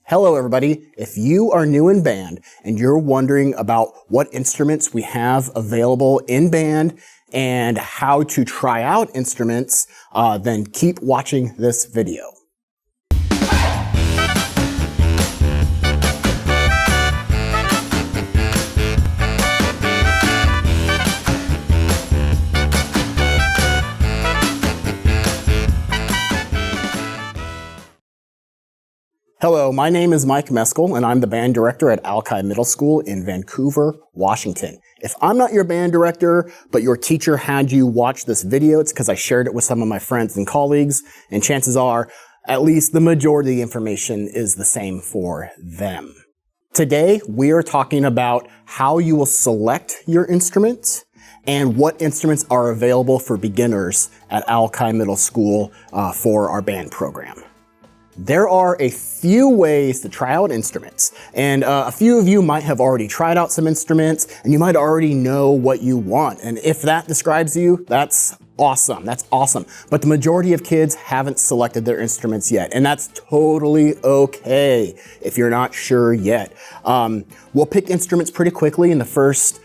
Hello everybody, if you are new in band and you're wondering about what instruments we have available in band and how to try out instruments, then keep watching this video. Hello, my name is Mike Meskel, and I'm the band director at Alki Middle School in Vancouver, Washington. If I'm not your band director, but your teacher had you watch this video, it's because I shared it with some of my friends and colleagues, and chances are, at least the majority of the information is the same for them. Today, we are talking about how you will select your instruments and what instruments are available for beginners at Alki Middle School for our band program. There are a few ways to try out instruments, and a few of you might have already tried out some instruments, and you might already know what you want. And if that describes you, that's awesome. That's awesome. But the majority of kids haven't selected their instruments yet, and that's totally okay if you're not sure yet. We'll pick instruments pretty quickly in the first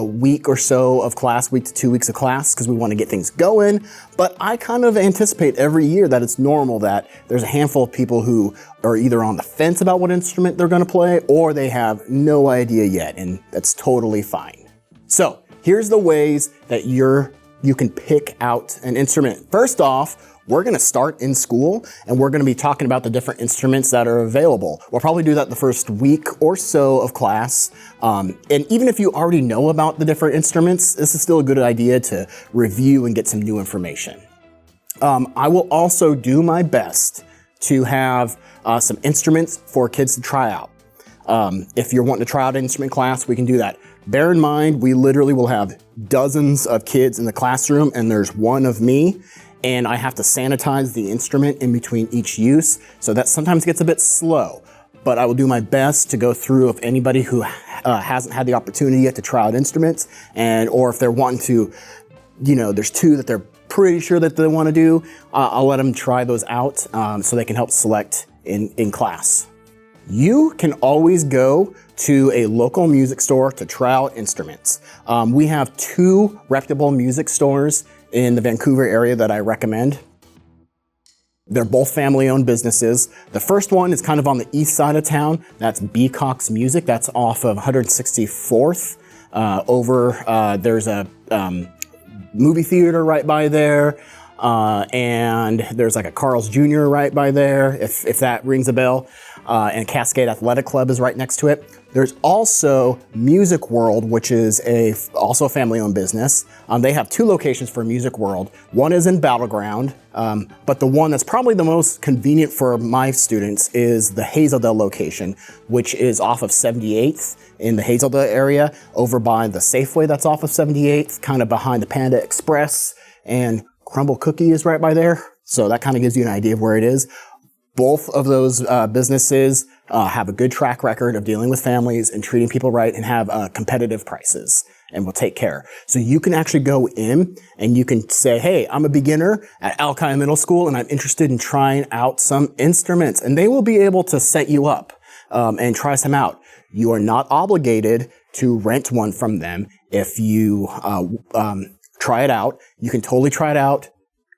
week or so of class, week to 2 weeks of class, because we want to get things going. But I kind of anticipate every year that it's normal that there's a handful of people who are either on the fence about what instrument they're going to play, or they have no idea yet, and that's totally fine. So here's the ways that you can pick out an instrument. First off, we're going to start in school, and we're going to be talking about the different instruments that are available. We'll probably do that the first week or so of class. And even if you already know about the different instruments, this is still a good idea to review and get some new information. I will also do my best to have some instruments for kids to try out. If you're wanting to try out an instrument class, we can do that. Bear in mind, we literally will have dozens of kids in the classroom, and there's one of me. And I have to sanitize the instrument in between each use, so that sometimes gets a bit slow. But I will do my best to go through if anybody who hasn't had the opportunity yet to try out instruments, or if they're wanting to, there's two that they're pretty sure that they want to do, I'll let them try those out so they can help select in class. You can always go to a local music store to try out instruments. We have two reputable music stores in the Vancouver area that I recommend. They're both family-owned businesses. The first one is kind of on the east side of town. That's Becox Music. That's off of 164th. There's a movie theater right by there, and there's like a Carl's Jr. right by there, if that rings a bell. And Cascade Athletic Club is right next to it. There's also Music World, which is also a family-owned business. They have two locations for Music World. One is in Battleground, but the one that's probably the most convenient for my students is the Hazeldale location, which is off of 78th in the Hazeldale area, over by the Safeway that's off of 78th, kind of behind the Panda Express, and Crumble Cookie is right by there. So that kind of gives you an idea of where it is. Both of those businesses have a good track record of dealing with families and treating people right, and have competitive prices and will take care. So you can actually go in and you can say, hey, I'm a beginner at Alki Middle School and I'm interested in trying out some instruments, and they will be able to set you up and try some out. You are not obligated to rent one from them. If you try it out, you can totally try it out,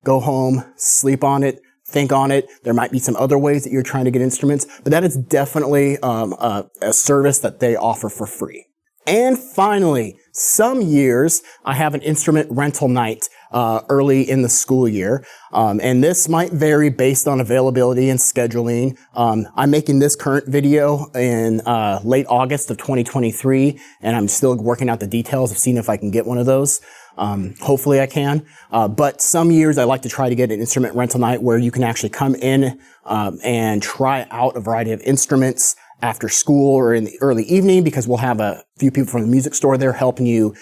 go home, sleep on it, think on it. There might be some other ways that you're trying to get instruments, but that is definitely a service that they offer for free. And finally, some years I have an instrument rental night early in the school year, and this might vary based on availability and scheduling. I'm making this current video in late August of 2023, and I'm still working out the details of seeing if I can get one of those. Hopefully I can. But some years I like to try to get an instrument rental night where you can actually come in and try out a variety of instruments after school or in the early evening, because we'll have a few people from the music store there helping you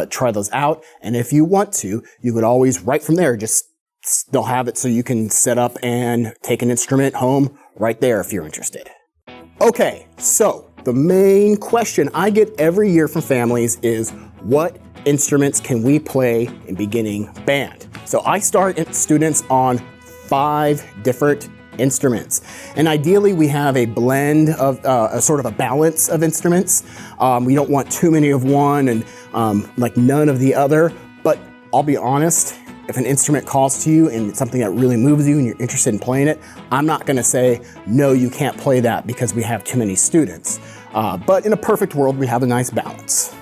try those out. And if you want to, you could always right from there they'll have it so you can set up and take an instrument home right there if you're interested. Okay, so the main question I get every year from families is, what instruments can we play in beginning band? So I start students on 5 different instruments. And ideally we have a blend of a sort of a balance of instruments. We don't want too many of one and like none of the other, but I'll be honest, if an instrument calls to you and it's something that really moves you and you're interested in playing it, I'm not gonna say, no, you can't play that because we have too many students. But in a perfect world, we have a nice balance.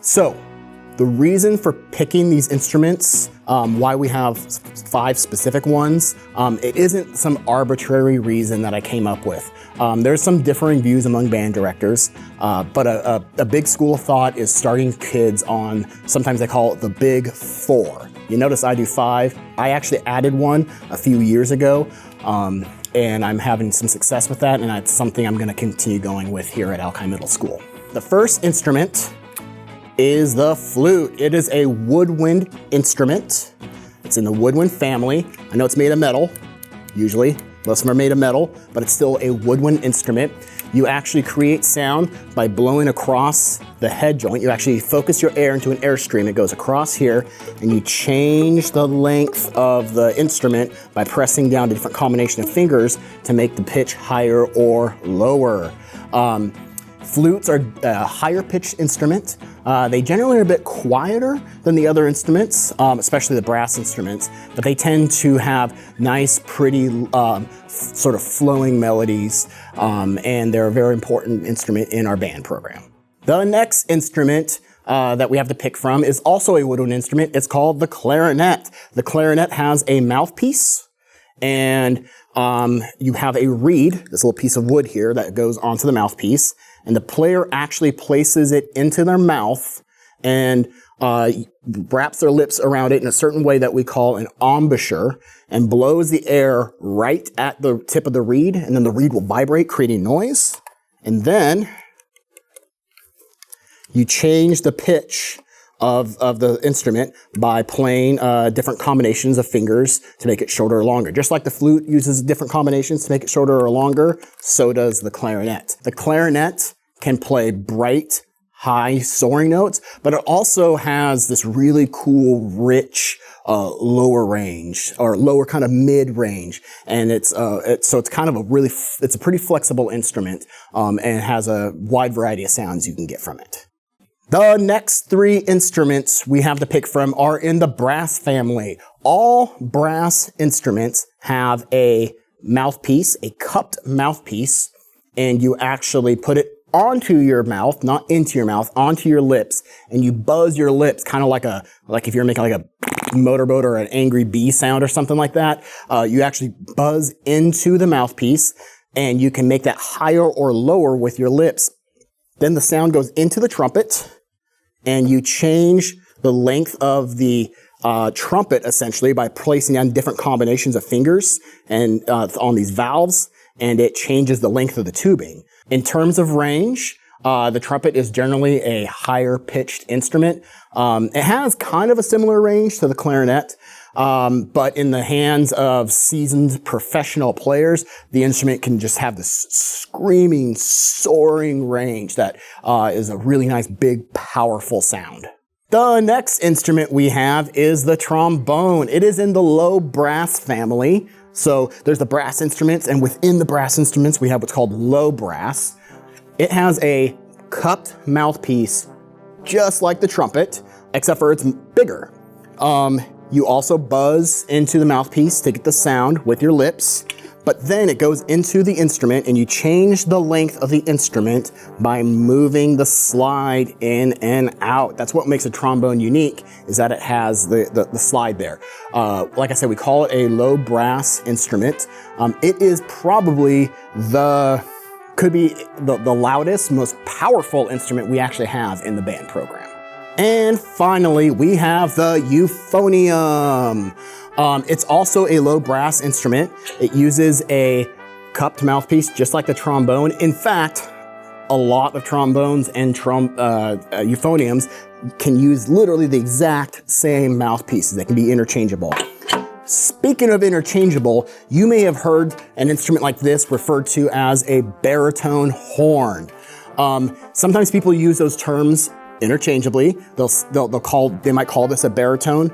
So the reason for picking these instruments, why we have 5 specific ones, it isn't some arbitrary reason that I came up with. There's some differing views among band directors, but a big school of thought is starting kids on, sometimes they call it the Big 4. You notice I do 5. I actually added one a few years ago, and I'm having some success with that, and that's something I'm gonna continue going with here at Alki Middle School. The first instrument is the flute. It is a woodwind instrument. It's in the woodwind family. I know it's made of metal, usually. Most of them are made of metal, but it's still a woodwind instrument. You actually create sound by blowing across the head joint. You actually focus your air into an airstream. It goes across here, and you change the length of the instrument by pressing down a different combination of fingers to make the pitch higher or lower. Flutes are a higher pitched instrument. They generally are a bit quieter than the other instruments, especially the brass instruments, but they tend to have nice, pretty, sort of flowing melodies, and they're a very important instrument in our band program. The next instrument that we have to pick from is also a woodwind instrument. It's called the clarinet. The clarinet has a mouthpiece, and you have a reed, this little piece of wood here that goes onto the mouthpiece, and the player actually places it into their mouth and wraps their lips around it in a certain way that we call an embouchure, and blows the air right at the tip of the reed, and then the reed will vibrate, creating noise. And then you change the pitch of the instrument by playing different combinations of fingers to make it shorter or longer. Just like the flute uses different combinations to make it shorter or longer, so does the clarinet. The clarinet can play bright, high soaring notes, but it also has this really cool, rich, lower range or lower kind of mid range. And so it's kind of it's a pretty flexible instrument, and has a wide variety of sounds you can get from it. The next 3 instruments we have to pick from are in the brass family. All brass instruments have a mouthpiece, a cupped mouthpiece, and you actually put it onto your mouth, not into your mouth, onto your lips, and you buzz your lips, kind of like if you're making like a motorboat or an angry bee sound or something like that. You actually buzz into the mouthpiece, and you can make that higher or lower with your lips. Then the sound goes into the trumpet, and you change the length of the trumpet essentially by placing down different combinations of fingers and on these valves, and it changes the length of the tubing. In terms of range, the trumpet is generally a higher pitched instrument. It has kind of a similar range to the clarinet, but in the hands of seasoned professional players, the instrument can just have this screaming, soaring range that is a really nice, big, powerful sound. The next instrument we have is the trombone. It is in the low brass family. So there's the brass instruments, and within the brass instruments, we have what's called low brass. It has a cupped mouthpiece, just like the trumpet, except for it's bigger. You also buzz into the mouthpiece to get the sound with your lips, but then it goes into the instrument, and you change the length of the instrument by moving the slide in and out. That's what makes a trombone unique, is that it has the slide there. Like I said, we call it a low brass instrument. It is probably could be the loudest, most powerful instrument we actually have in the band program. And finally, we have the euphonium. It's also a low brass instrument. It uses a cupped mouthpiece, just like the trombone. In fact, a lot of trombones and euphoniums can use literally the exact same mouthpieces. They can be interchangeable. Speaking of interchangeable, you may have heard an instrument like this referred to as a baritone horn. Sometimes people use those terms interchangeably. They might call this a baritone.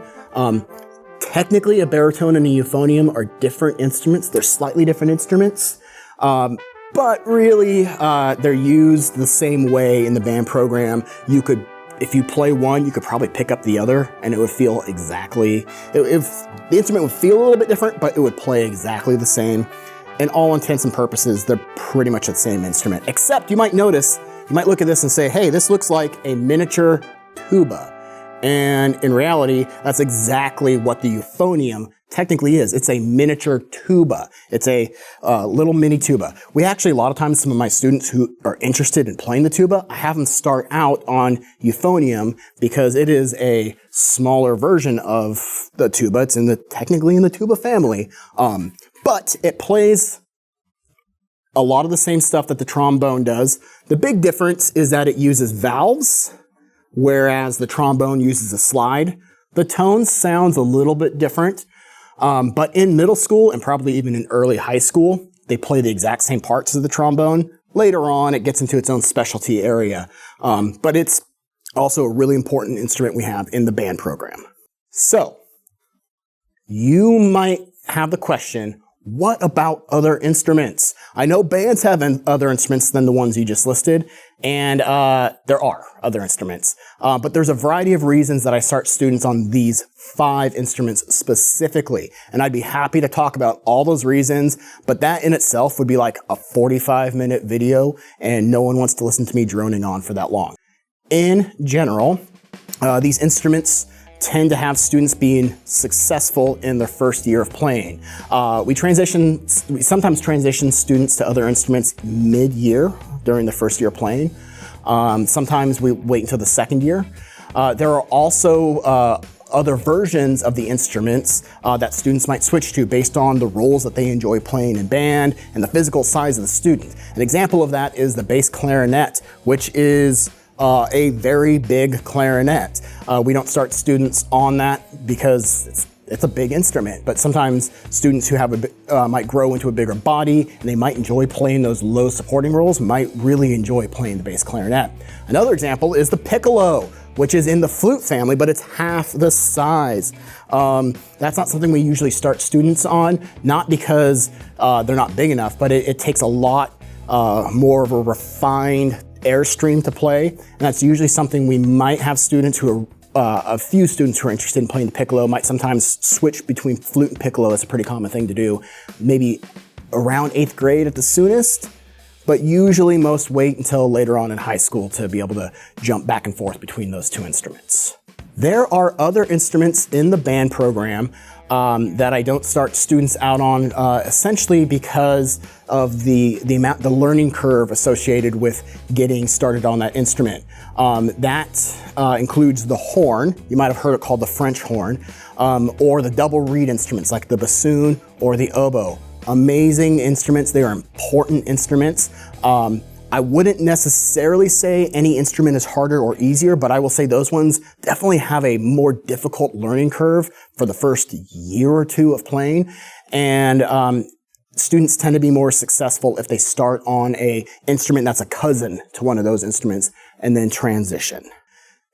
Technically, a baritone and a euphonium are different instruments. They're slightly different instruments, but really they're used the same way in the band program. If you play one, you could probably pick up the other and it would feel exactly, the instrument would feel a little bit different, but it would play exactly the same. In all intents and purposes, they're pretty much the same instrument, except you might notice, you might look at this and say, hey, this looks like a miniature tuba. And in reality, that's exactly what the euphonium technically is. It's a miniature tuba. It's a little mini tuba. We actually, a lot of times, some of my students who are interested in playing the tuba, I have them start out on euphonium because it is a smaller version of the tuba. It's technically in the tuba family. But it plays a lot of the same stuff that the trombone does. The big difference is that it uses valves, whereas the trombone uses a slide. The tone sounds a little bit different, but in middle school and probably even in early high school, they play the exact same parts as the trombone. Later on, it gets into its own specialty area, but it's also a really important instrument we have in the band program. So, you might have the question, what about other instruments? I know bands have other instruments than the ones you just listed, and there are other instruments. But there's a variety of reasons that I start students on these 5 instruments specifically. And I'd be happy to talk about all those reasons, but that in itself would be like a 45-minute video, and no one wants to listen to me droning on for that long. In general, these instruments tend to have students being successful in their first year of playing. We sometimes transition students to other instruments mid-year during the first year of playing. Sometimes we wait until the second year. There are also other versions of the instruments that students might switch to based on the roles that they enjoy playing in band and the physical size of the student. An example of that is the bass clarinet, which is a very big clarinet. We don't start students on that because it's a big instrument, but sometimes students who have might grow into a bigger body and they might enjoy playing those low supporting roles, might really enjoy playing the bass clarinet. Another example is the piccolo, which is in the flute family, but it's half the size. That's not something we usually start students on, not because they're not big enough, but it takes a lot more of a refined airstream to play, and that's usually something we might have students who are, a few students who are interested in playing the piccolo might sometimes switch between flute and piccolo. It's a pretty common thing to do, maybe around 8th grade at the soonest, but usually most wait until later on in high school to be able to jump back and forth between those 2 instruments. There are other instruments in the band program that I don't start students out on, essentially because of the learning curve associated with getting started on that instrument. That includes the horn. You might have heard it called the French horn, or the double reed instruments like the bassoon or the oboe. Amazing instruments. They are important instruments. I wouldn't necessarily say any instrument is harder or easier, but I will say those ones definitely have a more difficult learning curve for the first year or 2 of playing. And students tend to be more successful if they start on an instrument that's a cousin to one of those instruments and then transition.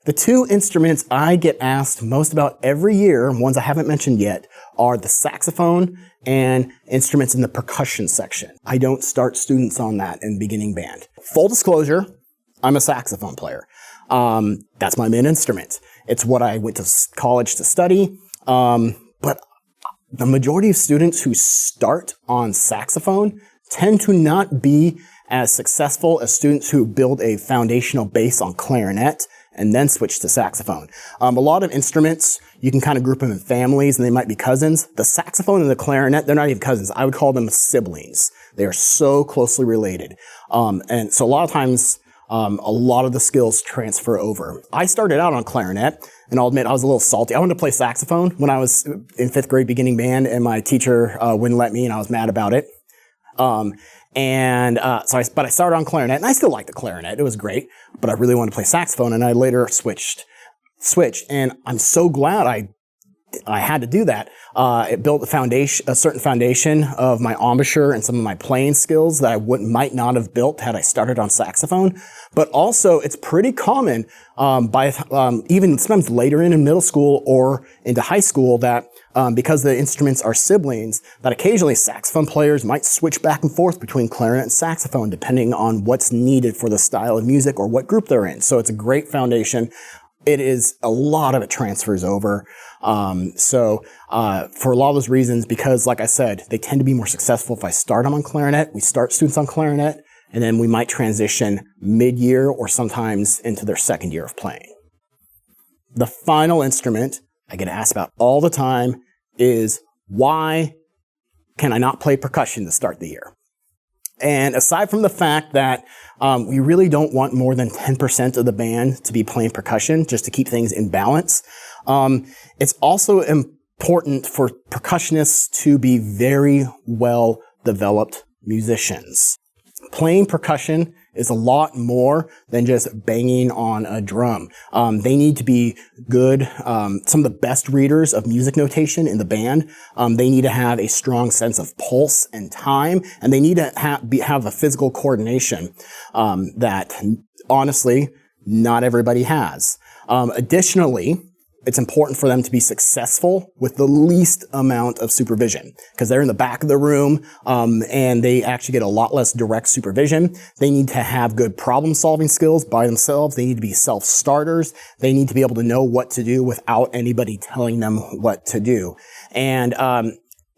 The 2 instruments I get asked most about every year, ones I haven't mentioned yet, are the saxophone and instruments in the percussion section. I don't start students on that in beginning band. Full disclosure, I'm a saxophone player. That's my main instrument. It's what I went to college to study. But the majority of students who start on saxophone tend to not be as successful as students who build a foundational base on clarinet and then switch to saxophone. A lot of instruments, you can kind of group them in families and they might be cousins. The saxophone and the clarinet, they're not even cousins. I would call them siblings. They are so closely related. And so a lot of times, a lot of the skills transfer over. I started out on clarinet, and I'll admit I was a little salty. I wanted to play saxophone when I was in 5th grade beginning band, and my teacher wouldn't let me, and I was mad about it. But I started on clarinet, and I still liked the clarinet. It was great, but I really wanted to play saxophone, and I later switched. And I'm so glad I had to do that. It built a certain foundation of my embouchure and some of my playing skills that I might not have built had I started on saxophone. But also, it's pretty common even sometimes later in middle school or into high school that because the instruments are siblings, that occasionally saxophone players might switch back and forth between clarinet and saxophone depending on what's needed for the style of music or what group they're in. So it's a great foundation. A lot of it transfers over. For a lot of those reasons, because like I said, they tend to be more successful if I start them on clarinet. We start students on clarinet, and then we might transition mid-year or sometimes into their second year of playing. The final instrument I get asked about all the time is, why can I not play percussion to start the year? And aside from the fact that we really don't want more than 10% of the band to be playing percussion just to keep things in balance, it's also important for percussionists to be very well-developed musicians. Playing percussion is a lot more than just banging on a drum. They need to be good, some of the best readers of music notation in the band. They need to have a strong sense of pulse and time, and they need to have a physical coordination that, honestly, not everybody has. Additionally, it's important for them to be successful with the least amount of supervision, because they're in the back of the room and they actually get a lot less direct supervision. They need to have good problem-solving skills by themselves. They need to be self-starters. They need to be able to know what to do without anybody telling them what to do. And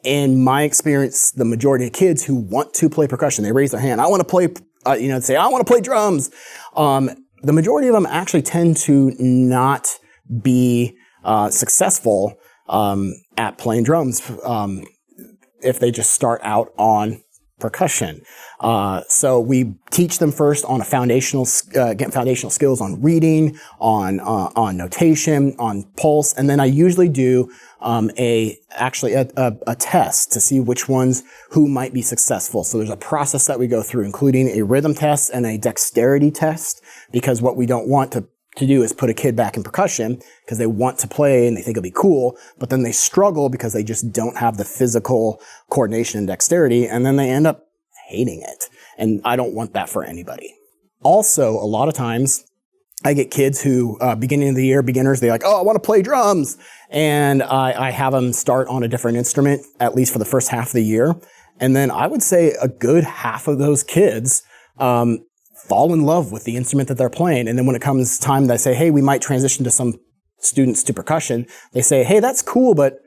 in my experience, the majority of kids who want to play percussion, they raise their hand. I want to play, say, I want to play drums. The majority of them actually tend to not be successful at playing drums if they just start out on percussion. So we teach them first on foundational skills on reading, on notation, on pulse, and then I usually do a test to see which ones who might be successful. So there's a process that we go through, including a rhythm test and a dexterity test, because what we don't want to do is put a kid back in percussion because they want to play and they think it'll be cool, but then they struggle because they just don't have the physical coordination and dexterity, and then they end up hating it. And I don't want that for anybody. Also, a lot of times I get kids who, beginning of the year, beginners, they're like, oh, I want to play drums. And I have them start on a different instrument, at least for the first half of the year. And then I would say a good half of those kids, fall in love with the instrument that they're playing. And then when it comes time that I say, hey, we might transition to some students to percussion, they say, hey, that's cool, but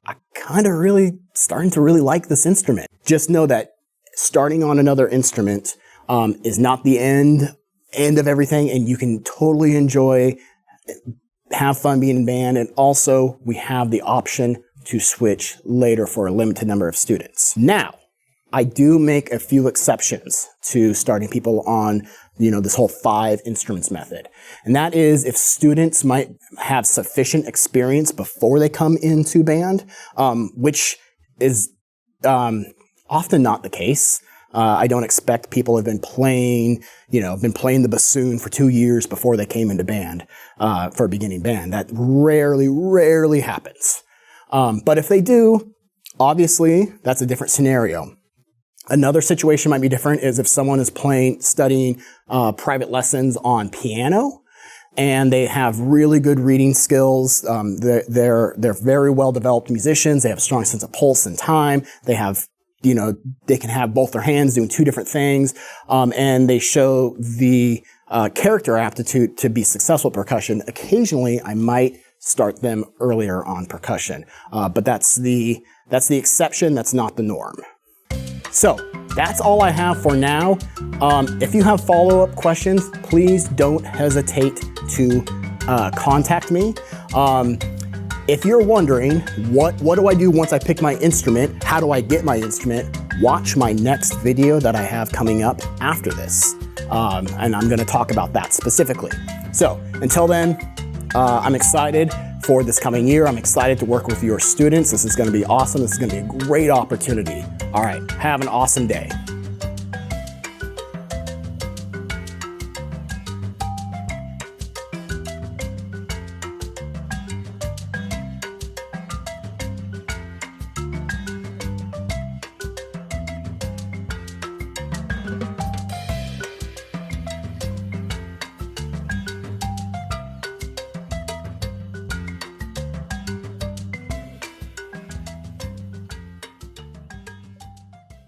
I kind of really starting to really like this instrument. Just know that starting on another instrument is not the end of everything, and you can totally enjoy, have fun being in band, and also we have the option to switch later for a limited number of students. Now, I do make a few exceptions to starting people on, this whole 5 instruments method. And that is if students might have sufficient experience before they come into band, which is often not the case. I don't expect people have been playing the bassoon for 2 years before they came into band, for a beginning band. That rarely happens. But if they do, obviously that's a different scenario. Another situation might be different is if someone is studying private lessons on piano, and they have really good reading skills. They're very well developed musicians. They have a strong sense of pulse and time. They have, they can have both their hands doing 2 different things, and they show the character aptitude to be successful at percussion. Occasionally, I might start them earlier on percussion, but that's the exception. That's not the norm. So that's all I have for now. If you have follow-up questions, please don't hesitate to contact me. If you're wondering, what do I do once I pick my instrument? How do I get my instrument? Watch my next video that I have coming up after this. And I'm gonna talk about that specifically. So until then, I'm excited for this coming year. I'm excited to work with your students. This is gonna be awesome. This is gonna be a great opportunity. All right, have an awesome day.